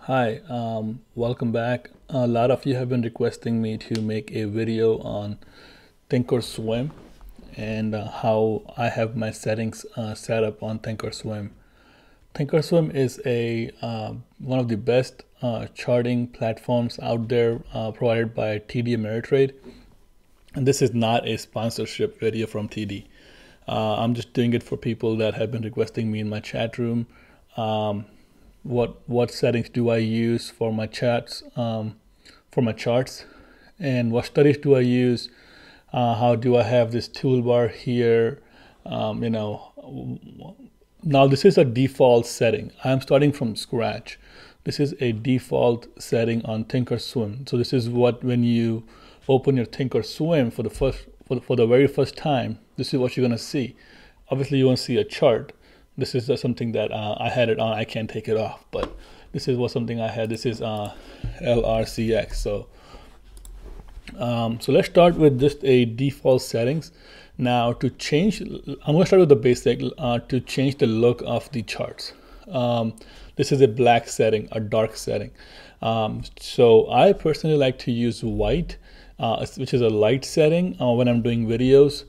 Hi, welcome back. A lot of you have been requesting me to make a video on ThinkorSwim and how I have my settings set up on ThinkorSwim. ThinkorSwim is a one of the best charting platforms out there provided by TD Ameritrade. And this is not a sponsorship video from TD. I'm just doing it for people that have been requesting me in my chat room. What settings do I use for my chats, for my charts, and what studies do I use? How do I have this toolbar here? Now this is a default setting. I'm starting from scratch. This is a default setting on ThinkorSwim. So this is what, when you open your ThinkorSwim for the very first time, this is what you're gonna see. Obviously, you want to see a chart. This is something that I had it on. I can't take it off, but this is something I had. This is LRCX. So let's start with just a default settings. Now to change, I'm going to start with the basic to change the look of the charts. This is a black setting, a dark setting. So I personally like to use white, which is a light setting when I'm doing videos.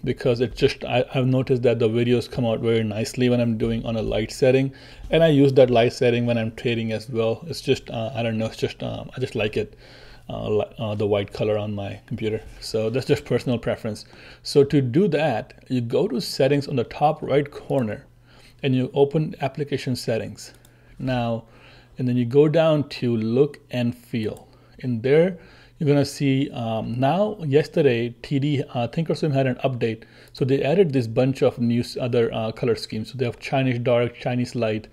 Because it's just, I've noticed that the videos come out very nicely when I'm doing on a light setting, and I use that light setting when I'm trading as well. It's just, I don't know, it's just, I just like it, the white color on my computer. So that's just personal preference. So to do that, you go to settings on the top right corner and you open application settings. Now, and then you go down to look and feel. In there, you're gonna see now, yesterday, TD ThinkorSwim had an update. So they added this bunch of new other color schemes. So they have Chinese dark, Chinese light,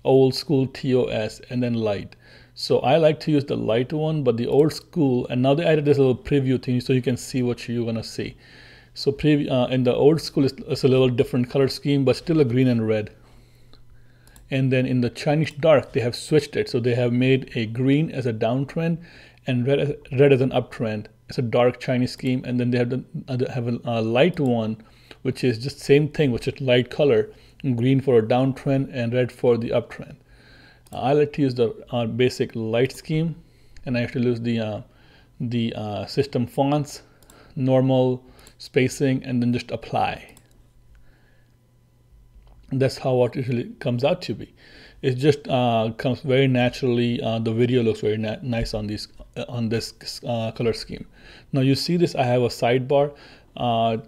old school TOS, and then light. So I like to use the light one, but the old school, and now they added this little preview thing so you can see what you're gonna see. So in the old school, it's a little different color scheme, but still a green and red. And then in the Chinese dark, they have switched it. So they have made a green as a downtrend and red as an uptrend. It's a dark Chinese scheme. And then they have a light one, which is just same thing, which is light color, green for a downtrend and red for the uptrend. I like to use the basic light scheme, and I have to use the system fonts, normal spacing, and then just apply. That's how it usually comes out to be. It just comes very naturally. The video looks very nice on this color scheme. Now you see this, I have a sidebar.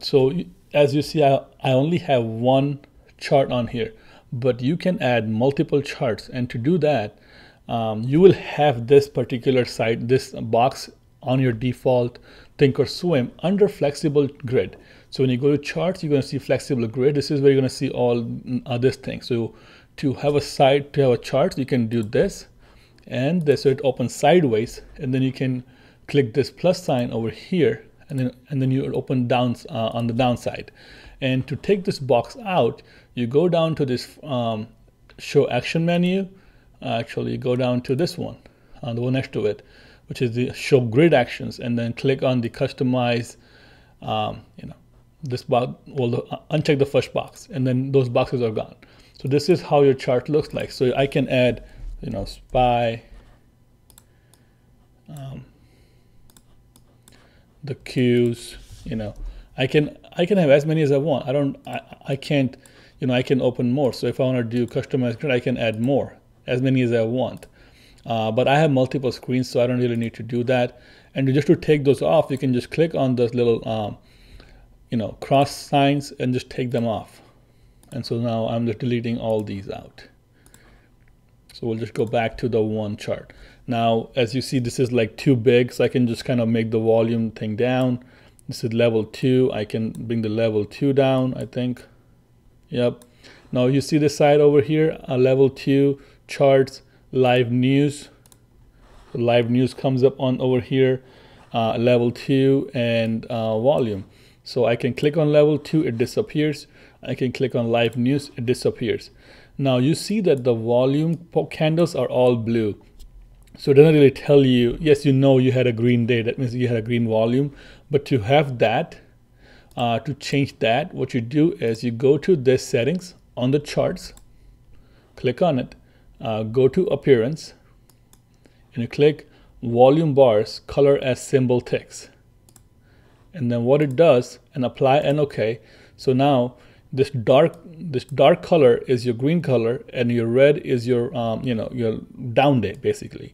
So as you see, I only have one chart on here, but you can add multiple charts. And to do that, you will have this particular this box on your default ThinkorSwim under flexible grid. So when you go to charts, you're going to see flexible grid. This is where you're going to see all this thing. So to have a chart, you can do this and this, so it opens sideways, and then you can click this plus sign over here, and then you open down on the downside. And to take this box out, you go down to this show action menu. Actually, you go down to this one, the one next to it, which is the show grid actions, and then click on the customize. This box, well, uncheck the first box, and then those boxes are gone. So this is how your chart looks like. So I can add, SPY, the Qs, I can have as many as I want. I can't, I can open more. So if I want to do customized grid, I can add more, as many as I want. But I have multiple screens, so I don't really need to do that. And just to take those off, you can just click on those little cross signs and just take them off. And so now I'm just deleting all these out. So we'll just go back to the one chart. Now, as you see, this is like too big, so I can just kind of make the volume thing down. This is level 2. I can bring the level 2 down, I think. Yep. Now you see this side over here, level 2, charts, live news. So live news comes up on over here, level 2, and volume. So I can click on level 2, it disappears. I can click on live news, it disappears. Now you see that the volume candles are all blue. So it doesn't really tell you, yes, you had a green day, that means you had a green volume. But to have that, to change that, what you do is you go to this settings on the charts, click on it, go to appearance and you click volume bars, color as symbol ticks. And then what it does, and apply and OK. So now this dark color is your green color, and your red is your your down day basically.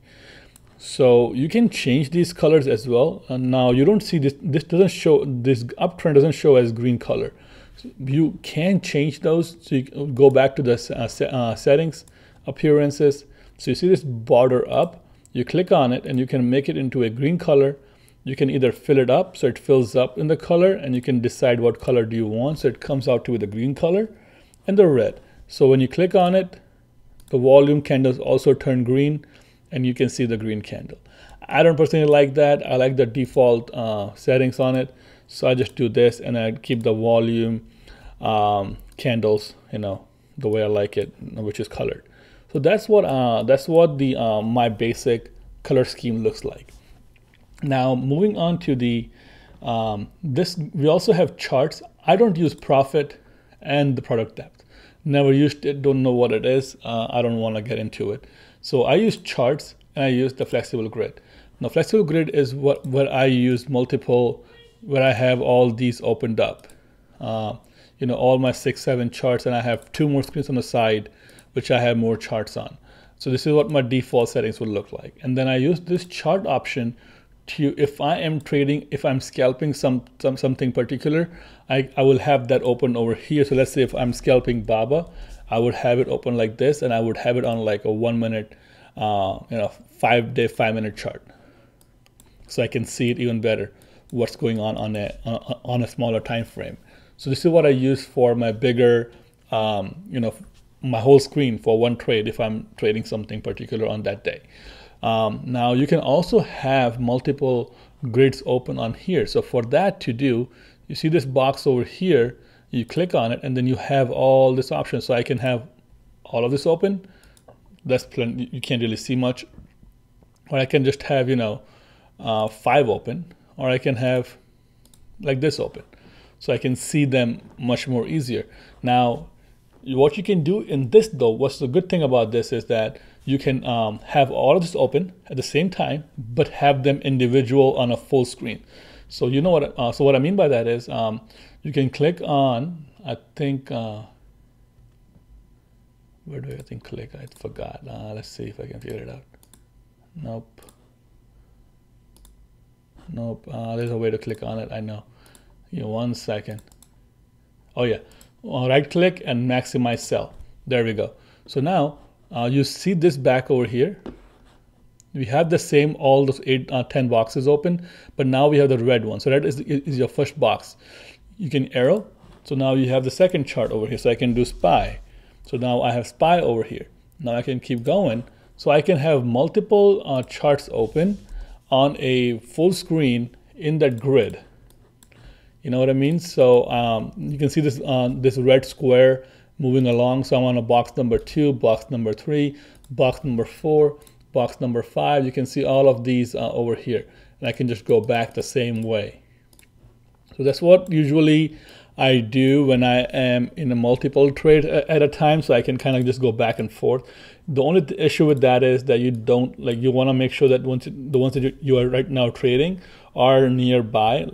So you can change these colors as well. And now you don't see this. This doesn't show. This uptrend doesn't show as green color. So you can change those. So you go back to the settings, appearances. So you see this border up. You click on it, and you can make it into a green color. You can either fill it up so it fills up in the color, and you can decide what color do you want. So it comes out to the green color and the red. So when you click on it, the volume candles also turn green, and you can see the green candle. I don't personally like that. I like the default settings on it. So I just do this, and I keep the volume candles, the way I like it, which is colored. So that's what the my basic color scheme looks like. Now moving on to the this, we also have charts. I don't use profit and the product depth. Never used it, don't know what it is. I don't want to get into it. So I use charts, and I use the flexible grid. Now flexible grid is where I use multiple, where I have all these opened up. All my 6-7 charts, and I have 2 more screens on the side which I have more charts on. So this is what my default settings would look like. And then I use this chart option to, if I am trading, if I'm scalping something particular, I will have that open over here. So let's say if I'm scalping BABA, I would have it open like this, and I would have it on like a 1 minute, 5-day, 5-minute chart. So I can see it even better, what's going on a smaller time frame. So this is what I use for my bigger, my whole screen for one trade if I'm trading something particular on that day. Now you can also have multiple grids open on here. So for that to do, you see this box over here, you click on it, and then you have all this options. So I can have all of this open. That's plenty. You can't really see much. Or I can just have 5 open, or I can have like this open. So I can see them much more easier. Now what you can do in this though, what's the good thing about this is that you can have all of this open at the same time, but have them individual on a full screen. So you know what? So what I mean by that is you can click on. I think where do I click? I forgot. Let's see if I can figure it out. Nope. There's a way to click on it. I know. 1 second. Oh yeah. Right click and maximize cell. There we go. So now you see this back over here. We have the same, all those 10 boxes open, but now we have the red one. So that is your first box. You can arrow. So now you have the second chart over here. So I can do SPY. So now I have SPY over here. Now I can keep going. So I can have multiple charts open on a full screen in that grid. You know what I mean? So you can see this this red square moving along. So I'm on a box number 2, box number 3, box number 4, box number 5. You can see all of these over here. And I can just go back the same way. So that's what usually I do when I am in a multiple trade at a time. So I can kind of just go back and forth. The only issue with that is that you don't, you want to make sure that the ones that you are right now trading are nearby,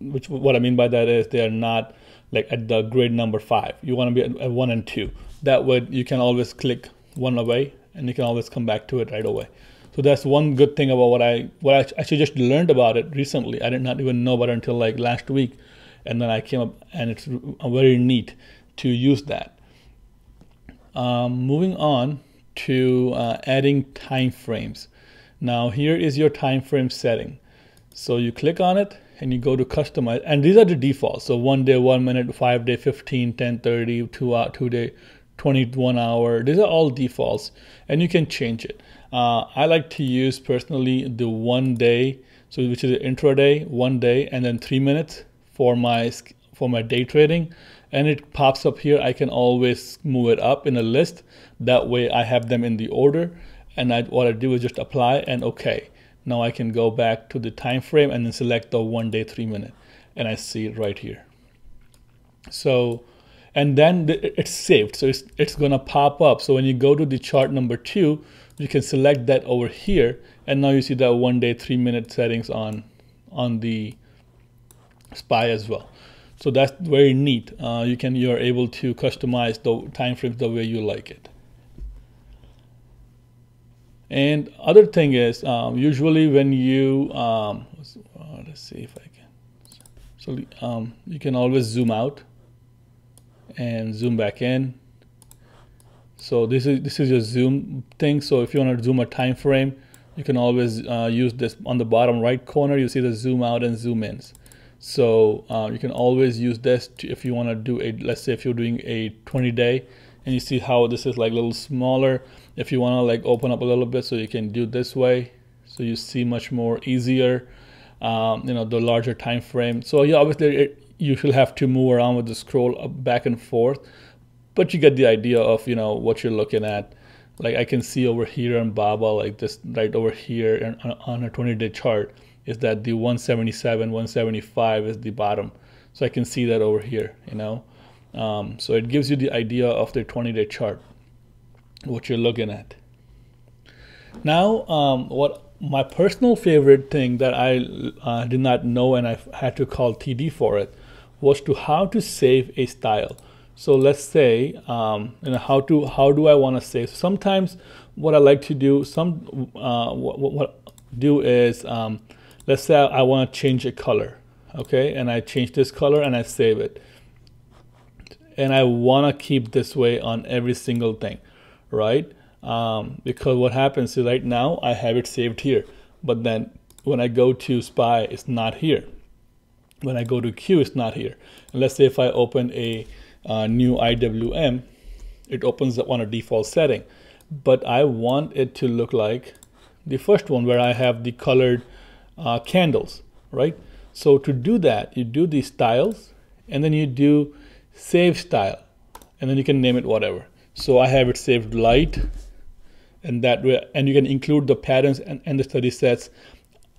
which what I mean by that is they are not like at the grid number 5. You want to be at 1 and 2. That way you can always click one away, and you can always come back to it right away. So that's one good thing about what I actually just learned about it recently. I did not even know about it until like last week, and then I came up, and it's very neat to use that. Moving on to adding time frames. Now here is your time frame setting. So you click on it and you go to customize, and these are the defaults. So 1 day, 1 minute, 5 day, 15, 10, 30, 2 hour, 2 day, 21 hour. These are all defaults, and you can change it. I like to use personally the 1 day, so which is intraday, 1 day, and then 3 minutes for my day trading. And it pops up here. I can always move it up in a list. That way I have them in the order, and what I do is just apply and OK. Now I can go back to the time frame and then select the 1 day, 3 minute, and I see it right here. So and then it's saved. So it's gonna pop up. So when you go to the chart number 2, you can select that over here, and now you see that 1 day 3-minute settings on the SPY as well. So that's very neat. You're able to customize the time frames the way you like it. And other thing is, usually when you let's see if I can. So you can always zoom out and zoom back in. So this is your zoom thing. So if you want to zoom a time frame, you can always use this on the bottom right corner. You see the zoom out and zoom ins. So you can always use this if you want to do let's say if you're doing a 20-day, and you see how this is like a little smaller. If you want to like open up a little bit, so you can do this way, so you see much more easier, the larger time frame. So yeah, obviously you should have to move around with the scroll up, back and forth, but you get the idea of what you're looking at. Like I can see over here on BABA, like this right over here and on a 20-day chart, is that the 177, 175 is the bottom. So I can see that over here, so it gives you the idea of the 20-day chart, what you're looking at. Now, what my personal favorite thing that I did not know, and I had to call TD for it, was how to save a style. So let's say, how do I want to save? Sometimes what I like to do, what do is, let's say I want to change a color, okay, and I change this color and I save it, and I want to keep this way on every single thing, right? Because what happens is right now I have it saved here, but then when I go to SPY, it's not here. When I go to Q, it's not here. And let's say if I open a new IWM, it opens up on a default setting, but I want it to look like the first one where I have the colored candles, right? So to do that, you do the styles, and then you do save style, and then you can name it whatever. So I have it saved light, and that way, and you can include the patterns and the study sets.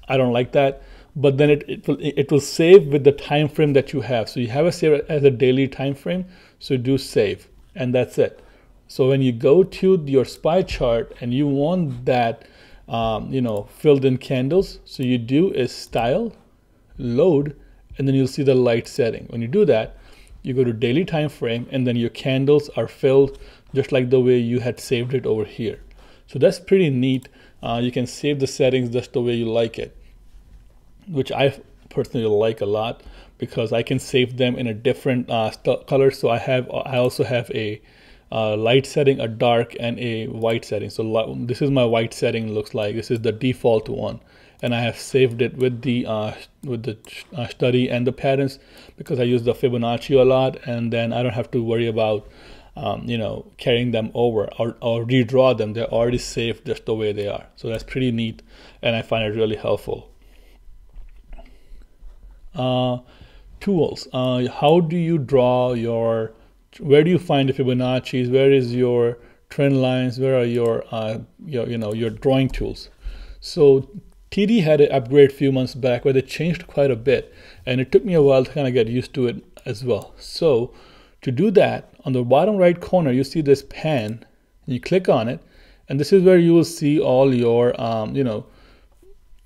I don't like that, but then it will save with the time frame that you have. So you have a save as a daily time frame, so do save, and that's it. So when you go to your SPY chart and you want that filled in candles, so you do is style, load, and then you'll see the light setting. When you do that, you go to daily time frame, and then your candles are filled just like the way you had saved it over here. So that's pretty neat. You can save the settings just the way you like it, which I personally like a lot, because I can save them in a different color. So I also have a light setting, a dark, and a white setting. So this is my white setting, looks like this is the default one, and I have saved it with the study and the patterns, because I use the Fibonacci a lot, and then I don't have to worry about carrying them over or redraw them. They're already saved just the way they are. So that's pretty neat, and I find it really helpful. Tools. How do you draw where do you find the Fibonacci's? Where is your trend lines? Where are your drawing tools? So TD had an upgrade a few months back where they changed quite a bit, and it took me a while to kind of get used to it as well. So to do that, on the bottom right corner, you see this pen, and you click on it, and this is where you will see all your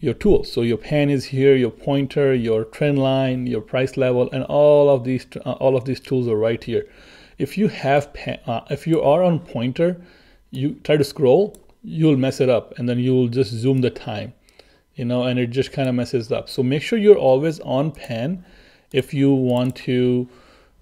your tools. So your pen is here, your pointer, your trend line, your price level, and all of these tools are right here. If you have if you are on pointer, you try to scroll, you'll mess it up, and then you'll just zoom the time, and it just kind of messes up. So make sure you're always on pen if you want to,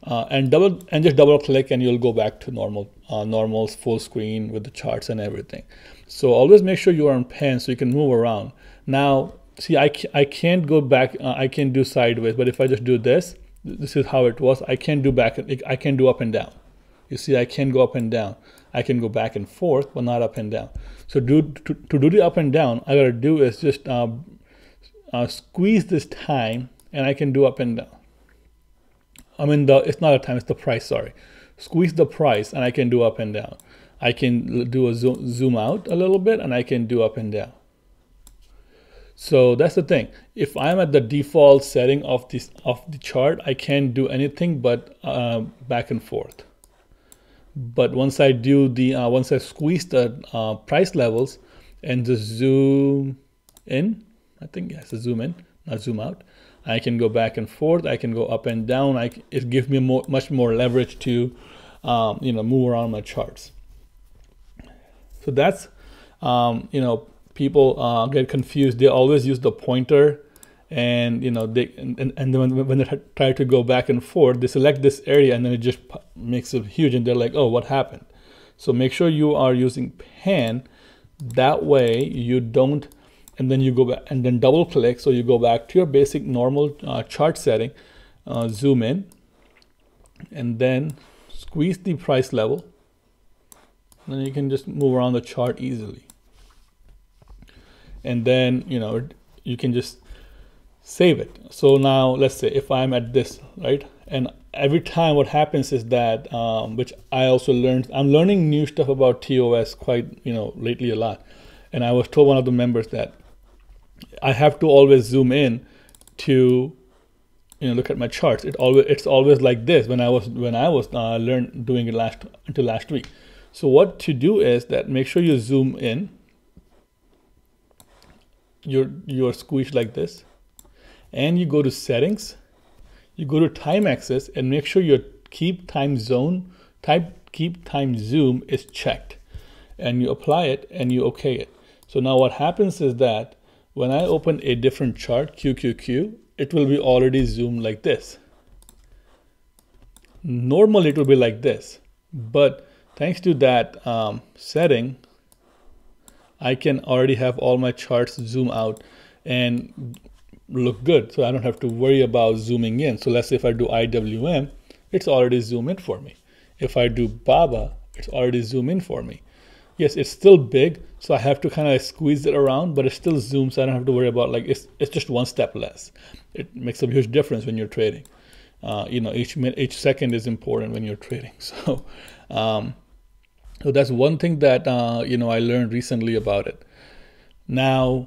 and just double click, and you'll go back to normal full screen with the charts and everything. So always make sure you are on pen so you can move around. Now, see, I can't go back. I can do sideways, but if I just do this is how it was. I can't do back. I can do up and down. You see, I can go up and down. I can go back and forth, but not up and down. So to do the up and down, I gotta do is just squeeze this time, and I can do up and down. I mean, it's not a time, it's the price. Sorry, squeeze the price, and I can do up and down. I can do a zoom out a little bit, and I can do up and down. So that's the thing. If I'm at the default setting of the chart, I can't do anything but back and forth. But once I do the once I squeeze the price levels and just zoom in, I think yes, zoom in, not zoom out. I can go back and forth. I can go up and down. It gives me much more leverage to move around my charts. So that's people get confused. They always use the pointer, and then when they try to go back and forth, they select this area and then it just makes it huge, and they're like, oh, what happened? So make sure you are using pan. That way you don't, and then you go back and then double click, so you go back to your basic normal chart setting, zoom in, and then squeeze the price level, and then you can just move around the chart easily. And then you can just save it. So now let's say if I'm at this, right, and every time what happens is that which I also learned, I'm learning new stuff about TOS quite lately a lot, and I was told one of the members that I have to always zoom in to look at my charts. It's always like this when I was doing it until last week. So what to do is that make sure you zoom in. You're squeezed like this, and you go to settings, you go to time axis, and make sure your keep time zoom is checked, and you apply it and you okay it. So now what happens is that when I open a different chart, QQQ, it will be already zoomed like this. Normally it will be like this, but thanks to that setting, I can already have all my charts zoom out and look good. So I don't have to worry about zooming in. So let's say if I do IWM, it's already zoomed in for me. If I do BABA, it's already zoomed in for me. Yes, it's still big, so I have to kind of squeeze it around, but it still zooms, so I don't have to worry about, like, it's just one step less. It makes a huge difference when you're trading. Each second is important when you're trading. So so that's one thing that I learned recently about it. Now,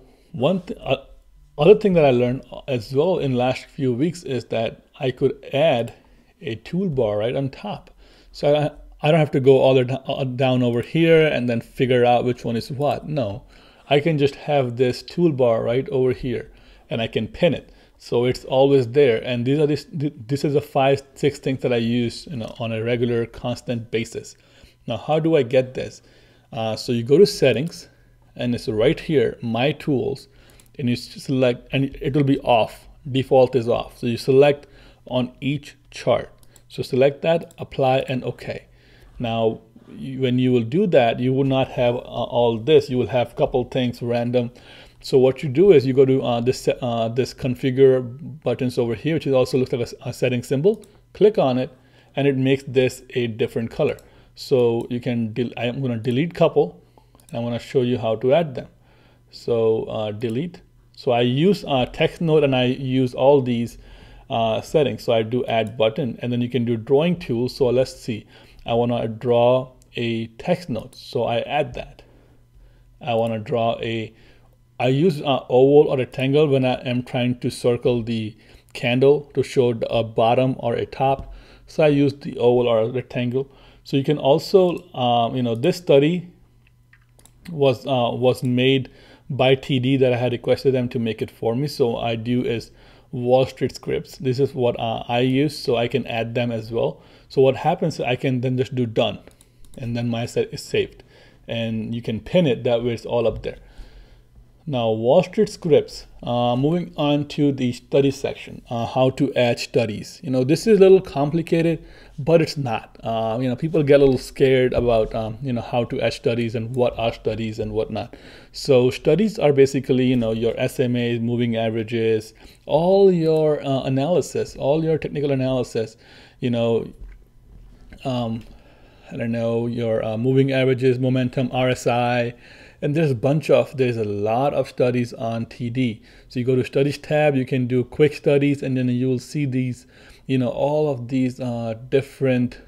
other thing that I learned as well in the last few weeks is that I could add a toolbar right on top. So I don't have to go all down over here and then figure out which one is what. No, I can just have this toolbar right over here, and I can pin it. So it's always there. And this is the 5-6 things that I use on a regular, constant basis. Now, how do I get this? So you go to settings, and it's right here, my tools, and you select, and it will be off. Default is off. So you select on each chart. So select that, apply, and OK. Now, when you will do that, you will not have all this. You will have a couple things random. So what you do is you go to this configure buttons over here, which also looks like a setting symbol. Click on it, and it makes this a different color. So you can, I'm going to delete couple, and I'm going to show you how to add them. So delete. So I use text note, and I use all these settings. So I do add button, and then you can do drawing tools. So let's see. I want to draw a text note. So I add that. I want to draw I use oval or rectangle when I am trying to circle the candle to show a bottom or a top. So I use the oval or a rectangle. So you can also, this study was made by TD that I had requested them to make it for me. So I do is Wall Street scripts. This is what I use, so I can add them as well. So what happens, I can then just do done, and then my set is saved. And you can pin it, that way it's all up there. Now, Wall Street scripts, moving on to the study section, how to add studies. This is a little complicated, but it's not. People get a little scared about, how to add studies and what are studies and whatnot. So studies are basically, your SMAs, moving averages, all your analysis, all your technical analysis, I don't know, your moving averages, momentum, RSI, and there's a lot of studies on TD. So you go to studies tab, you can do quick studies, and then you will see these, all of these different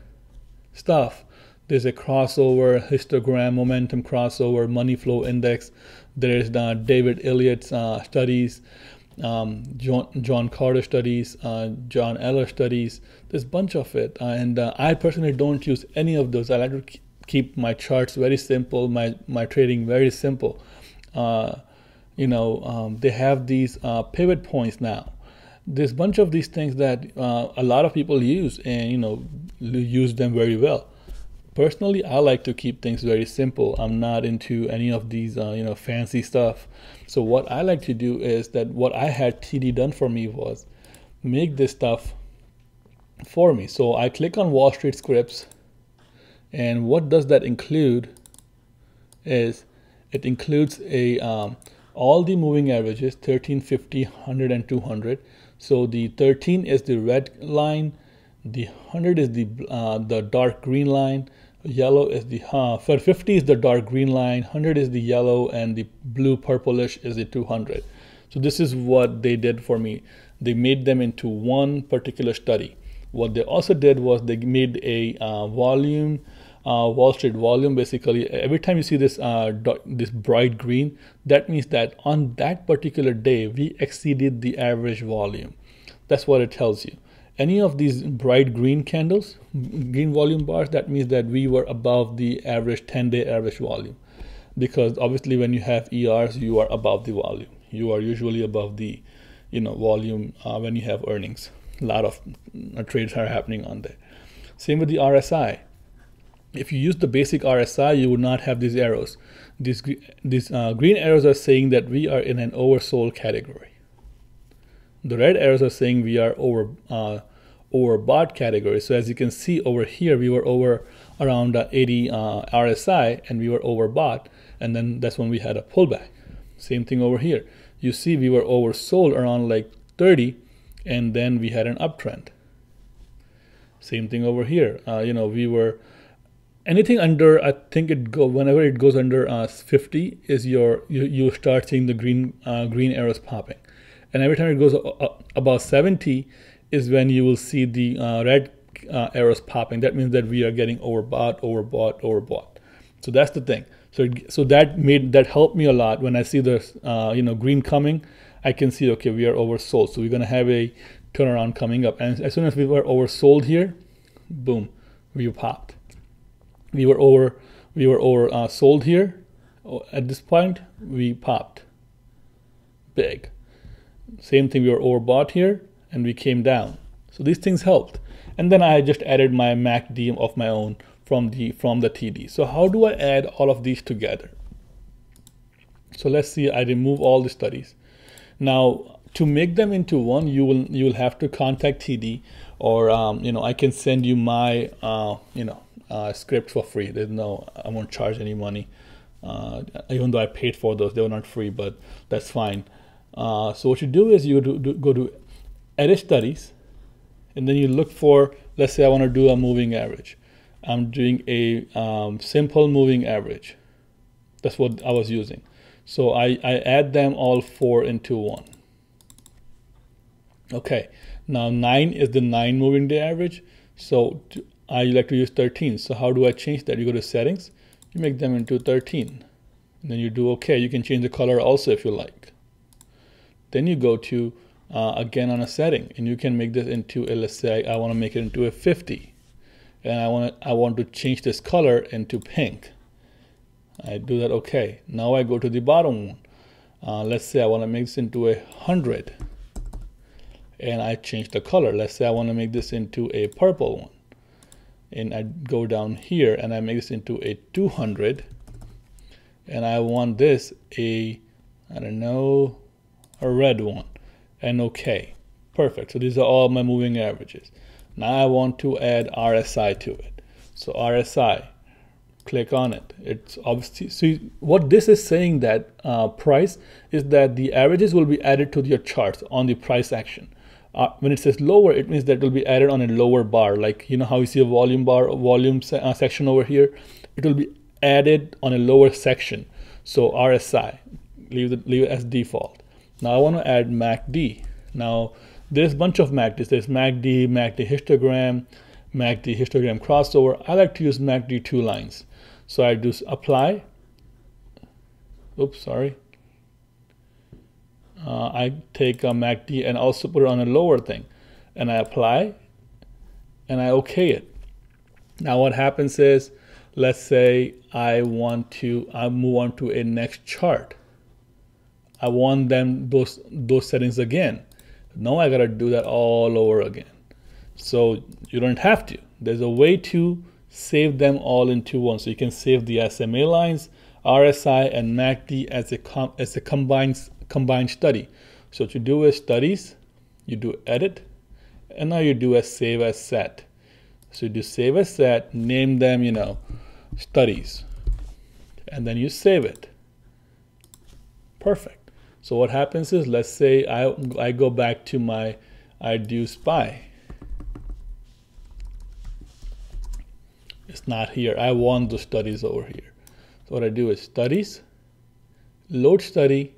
stuff There's a crossover, histogram, momentum crossover, money flow index. There's David Elliott's studies, John Carter studies, John Eller studies. There's a bunch of it. And I personally don't use any of those. I like to keep my charts very simple, my trading very simple. They have these pivot points now. There's a bunch of these things that a lot of people use, and use them very well. Personally, I like to keep things very simple. I'm not into any of these fancy stuff. So what I like to do is that what I had TD done for me was make this stuff for me. So I click on Wall Street Scripts, and what does that include is it includes all the moving averages, 13, 50, 100, and 200. So the 13 is the red line, the 100 is the dark green line, yellow is the for 50 is the dark green line, 100 is the yellow, and the blue purplish is the 200. So this is what they did for me. They made them into one particular study. What they also did was they made a volume, Wall Street volume. Basically, every time you see this this bright green, that means that on that particular day we exceeded the average volume. That's what it tells you. Any of these bright green candles, green volume bars, that means that we were above the average 10-day average volume. Because obviously when you have ERs, you are above the volume. You are usually above the volume when you have earnings. A lot of trades are happening on there. Same with the RSI. If you use the basic RSI, you would not have these arrows. These green arrows are saying that we are in an oversold category. The red arrows are saying we are overbought category. So as you can see over here, we were over around 80 RSI, and we were overbought, and then that's when we had a pullback. Same thing over here. You see we were oversold around like 30, and then we had an uptrend. Same thing over here. We were anything under, I think whenever it goes under 50 is you start seeing the green arrows popping. And every time it goes above 70 is when you will see the red arrows popping. That means that we are getting overbought. So that's the thing. So that helped me a lot. When I see the green coming, I can see, okay, we are oversold. So we're gonna have a turnaround coming up. And as soon as we were oversold here, boom, we popped. We were over sold here. At this point, we popped big. Same thing, we were overbought here, and we came down. So these things helped. And then I just added my MACD of my own from the TD. So how do I add all of these together? So let's see, I remove all the studies. Now, to make them into one, you will have to contact TD, or I can send you my script for free. I won't charge any money, even though I paid for those. They were not free, but that's fine. So what you do is you go to edit studies, and then you look for, let's say I want to do a moving average. I'm doing a simple moving average. That's what I was using. So I add them all 4 into 1. Okay, now 9 is the 9 moving day average. So I like to use 13. So how do I change that? You go to settings, you make them into 13. And then you do okay. You can change the color also if you like. Then you go to again on a setting, and you can make this into let's say I want to make it into a 50, and I want to change this color into pink. I do that. Okay. Now I go to the bottom one. Let's say I want to make this into a 100, and I change the color. Let's say I want to make this into a purple one, and I go down here and I make this into a 200, and I want this a red one, and okay, perfect. So these are all my moving averages. Now I want to add RSI to it. So RSI, click on it. It's obviously, see what this is saying, that price is that the averages will be added to your charts on the price action. When it says lower, it means that it will be added on a lower bar. Like how you see a volume bar, section over here, it will be added on a lower section. So RSI, leave it as default. Now I want to add MACD. Now there's a bunch of MACDs. There's MACD histogram, MACD histogram crossover. I like to use MACD 2 lines. So I do apply. Oops, sorry. I take a MACD and also put it on a lower thing, and I apply, and I OK it. Now what happens is, let's say I move on to a next chart. I want those settings again. Now I gotta do that all over again. So you don't have to. There's a way to save them all into one. So you can save the SMA lines, RSI, and MACD as a combined study. So what you do is studies, you do edit, and now you do a save as set. So you do save as set, name them, studies, and then you save it. Perfect. So what happens is, let's say I go back to I do SPY. It's not here. I want the studies over here. So what I do is studies, load study,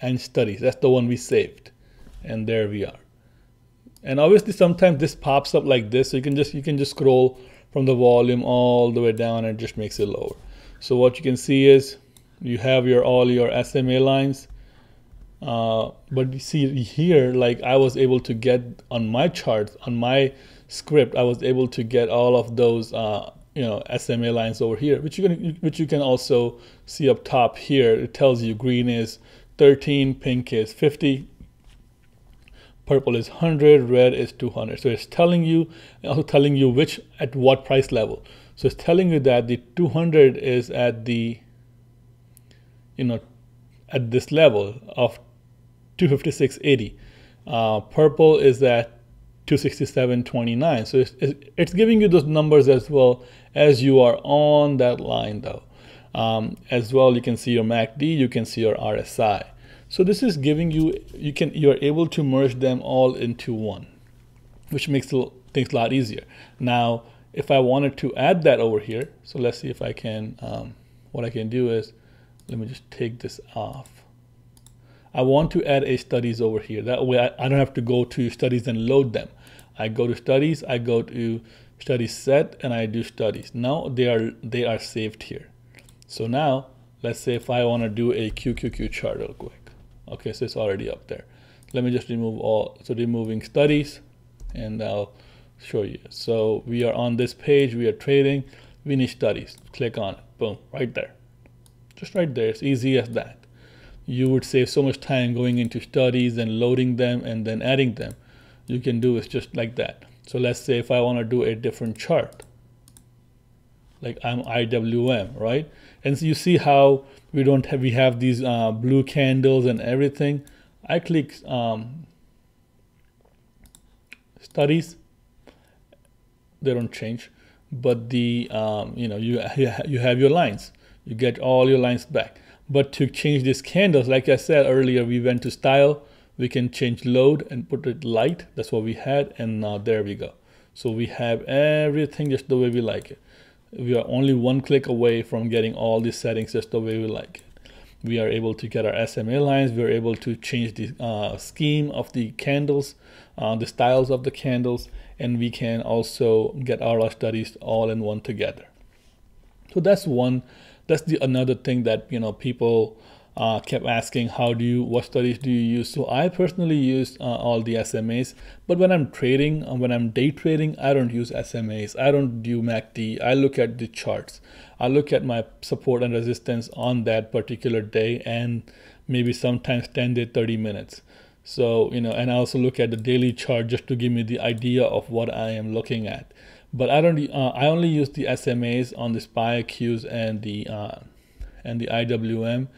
and studies. That's the one we saved. And there we are. And obviously sometimes this pops up like this. So you can just scroll from the volume all the way down, and it just makes it lower. So what you can see is you have all your SMA lines. But you see here, like I was able to get on my charts, on my script, I was able to get all of those SMA lines over here, which you can also see up top here. It tells you green is 13, pink is 50, purple is 100, red is 200. So it's telling you, also telling you at what price level. So it's telling you that the 200 is at the at this level of 256.80. Purple is at 267.29. So it's giving you those numbers as well as you are on that line, though. As well, you can see your MACD, you can see your RSI. So this is giving you, you're able to merge them all into one, which makes things a lot easier. Now, if I wanted to add that over here, so let's see if I can, what I can do is, let me just take this off. I want to add a studies over here. That way I don't have to go to studies and load them. I go to studies, I go to studies set, and I do studies. Now they are saved here. So now let's say if I want to do a QQQ chart real quick. Okay, so it's already up there. Let me just remove removing studies, and I'll show you. So we are on this page, we are trading, we need studies. Click on it, boom, right there. Just right there, it's easy as that. You would save so much time going into studies and loading them and then adding them. You can do it just like that. So let's say if I want to do a different chart, like I'm IWM, right? And so you see how we have these blue candles and everything. I click studies, they don't change, but the you have your lines. You get all your lines back. But to change these candles, like I said earlier, we went to style. We can change load and put it light. That's what we had, and now there we go. So we have everything just the way we like it. We are only one click away from getting all these settings just the way we like it. We are able to get our SMA lines. We are able to change the scheme of the candles, the styles of the candles, and we can also get all our studies all in one together. So that's another thing that people kept asking, what studies do you use? So I personally use all the SMAs, but when I'm trading, when I'm day trading, I don't use SMAs. I don't do MACD. I look at the charts. I look at my support and resistance on that particular day, and maybe sometimes 10 to 30 minutes. So, and I also look at the daily chart just to give me the idea of what I am looking at. But I only use the SMAs on the SPY Qs and the IWM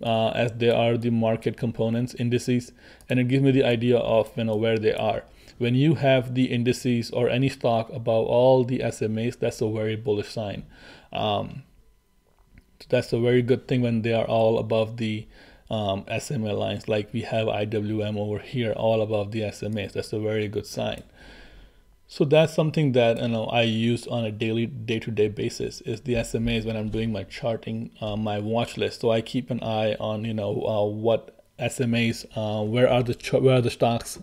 as they are the market components, indices, and it gives me the idea of where they are. When you have the indices or any stock above all the SMAs, that's a very bullish sign. That's a very good thing when they are all above the SMA lines, like we have IWM over here all above the SMAs. That's a very good sign. So that's something that I use on a daily, day-to-day basis is the SMAs when I'm doing my charting, my watch list. So I keep an eye on what SMAs, where are the stocks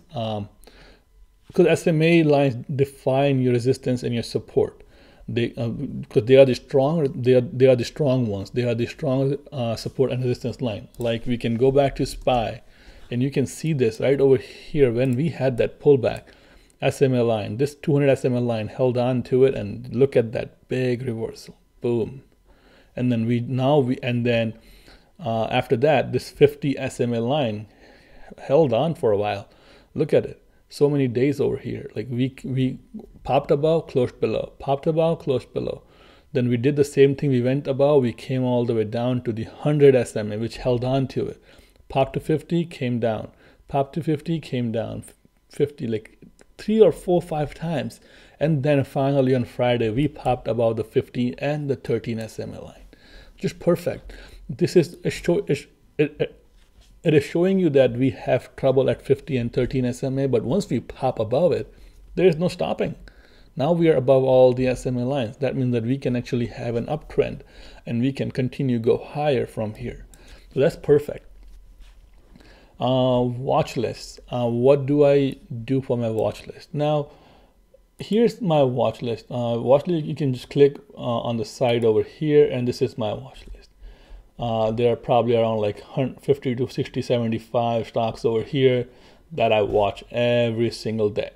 because SMA lines define your resistance and your support. They because they are the strong, they are the strong ones. They are the strong support and resistance line. Like we can go back to SPY, and you can see this right over here when we had that pullback. SMA line, this 200 SMA line held on to it, and look at that big reversal. Boom. And then after that, this 50 SMA line held on for a while. Look at it. So many days over here. Like we popped above, closed below, popped above, closed below. Then we did the same thing. We went above, we came all the way down to the 100 SMA, which held on to it. Popped to 50, came down. Popped to 50, came down. 50, like 3 or 4, 5 times. And then finally on Friday, we popped above the 50 and the 13 SMA line. Just perfect. This is it is showing you that we have trouble at 50 and 13 SMA, but once we pop above it, there is no stopping. Now we are above all the SMA lines. That means that we can actually have an uptrend, and we can continue go higher from here. So that's perfect. Watch list. What do I do for my watch list? Now, here's my watch list. Watch list, you can just click on the side over here, and this is my watch list. There are probably around like 50 to 60, 75 stocks over here that I watch every single day.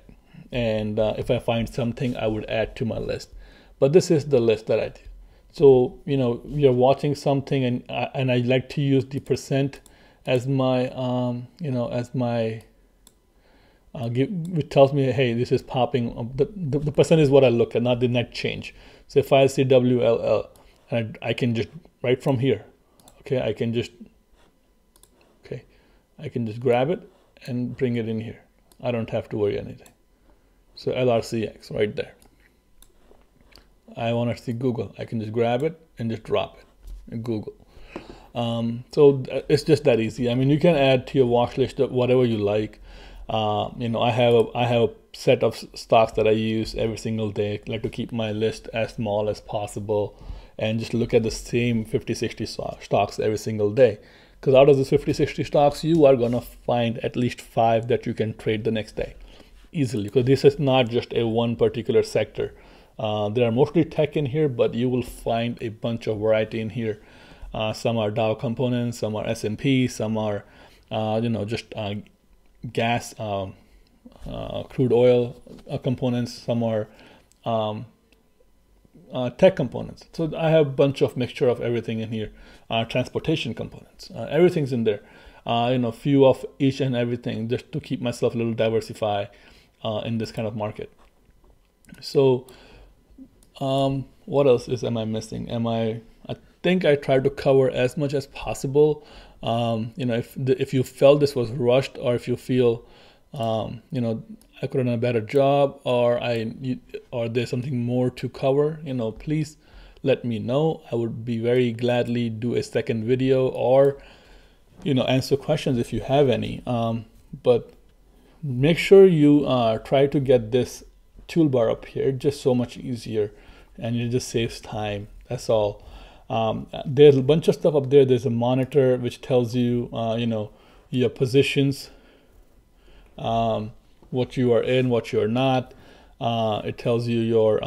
And if I find something, I would add to my list. But this is the list that I do. So, you're watching something, and I like to use the percent as my, it tells me, hey, this is popping. The percent is what I look at, not the net change. So if I see WLL, and I can just, right from here, okay, I can just grab it and bring it in here. I don't have to worry anything. So LRCX right there. I want to see Google. I can just grab it and just drop it in Google. So it's just that easy. I mean, you can add to your watch list whatever you like. I have a set of stocks that I use every single day. I like to keep my list as small as possible and just look at the same 50-60 stocks every single day. Because out of the 50-60 stocks, you are gonna find at least 5 that you can trade the next day easily. Because this is not just a one particular sector. There are mostly tech in here, but you will find a bunch of variety in here. Some are Dow components, some are S&P, some are just gas, crude oil components, some are tech components. So I have a bunch of mixture of everything in here. Transportation components, everything's in there. Few of each and everything, just to keep myself a little diversified in this kind of market. So what else am I missing? I think I tried to cover as much as possible. If you felt this was rushed, or if you feel I could have done a better job, or there's something more to cover, please let me know. I would be very gladly do a second video, or answer questions if you have any. But make sure you try to get this toolbar up here. It's just so much easier, and it just saves time. That's all. There's a bunch of stuff up there. There's a monitor which tells you your positions, what you are in, what you are not. It tells you your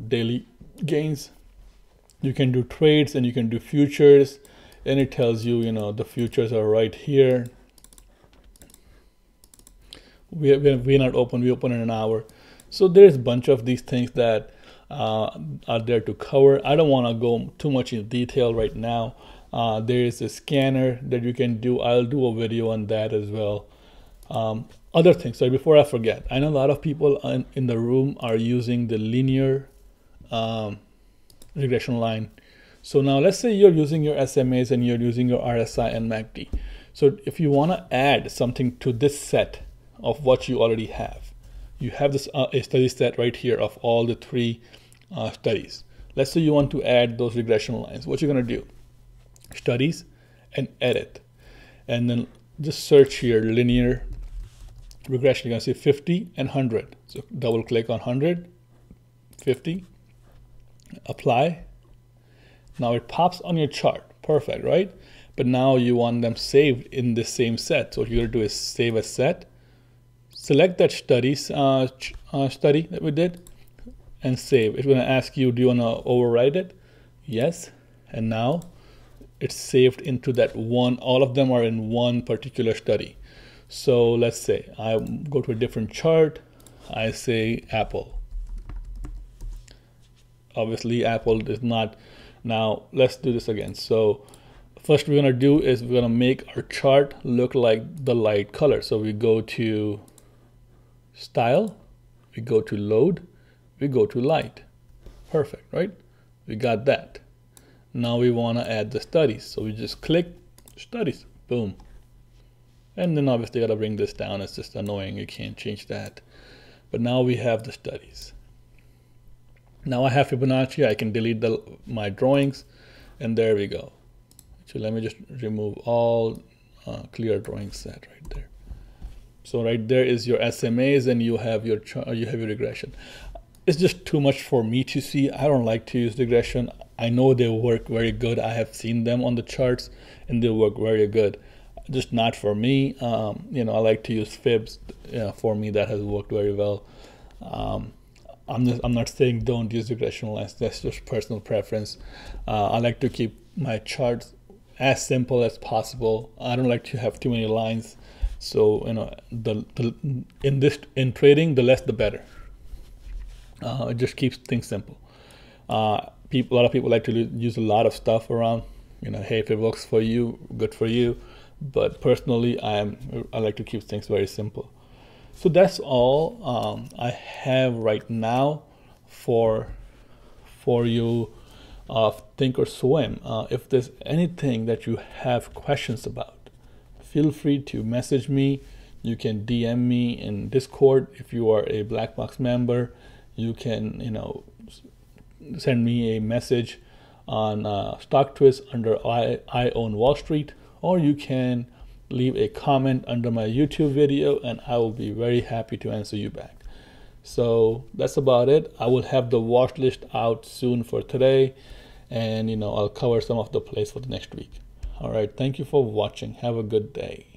daily gains. You can do trades, and you can do futures, and it tells you the futures are right here. We're not open. We open in an hour. So there's a bunch of these things that are there to cover. I don't want to go too much in detail right now. There is a scanner that you can do. I'll do a video on that as well. Other things, so before I forget, I know a lot of people in the room are using the linear regression line. So now let's say you're using your SMAs and you're using your RSI and MACD. So if you want to add something to this set of what you already have, you have this a study set right here of all the 3 studies. Let's say you want to add those regression lines. What you're going to do, studies and edit, and then just search here linear regression. You're going to see 50 and 100. So double click on 100, 50, apply. Now it pops on your chart. Perfect, right? But now you want them saved in the same set. So what you're going to do is save as set, select that study that we did and save. It's going to ask you, do you want to overwrite it? Yes. And now it's saved into that one. All of them are in one particular study. So let's say I go to a different chart. I say Apple. Obviously Apple is not. Now let's do this again. So first we're going to do is we're going to make our chart look like the light color. So we go to style, we go to load, we go to light. Perfect, right? We got that. Now we want to add the studies. So we just click studies, boom. And then obviously got to bring this down. It's just annoying. You can't change that. But now we have the studies. Now I have Fibonacci. I can delete my drawings. And there we go. So let me just remove all clear drawing set right there. So right there is your SMAs, and you have your regression. It's just too much for me to see. I don't like to use regression. I know they work very good. I have seen them on the charts and they work very good. Just not for me. I like to use fibs. For me, that has worked very well. I'm not saying don't use regression lines. That's just personal preference. I like to keep my charts as simple as possible. I don't like to have too many lines. So in trading, the less the better. It just keeps things simple. A lot of people like to use a lot of stuff around. Hey, if it works for you, good for you. But personally, I like to keep things very simple. So that's all I have right now for you of ThinkorSwim. If there's anything that you have questions about, feel free to message me. You can DM me in Discord. If you are a Black Box member, you can send me a message on StockTwist under I Own Wall Street, or you can leave a comment under my YouTube video and I will be very happy to answer you back. So that's about it. I will have the watch list out soon for today, and I'll cover some of the plays for the next week. All right, thank you for watching. Have a good day.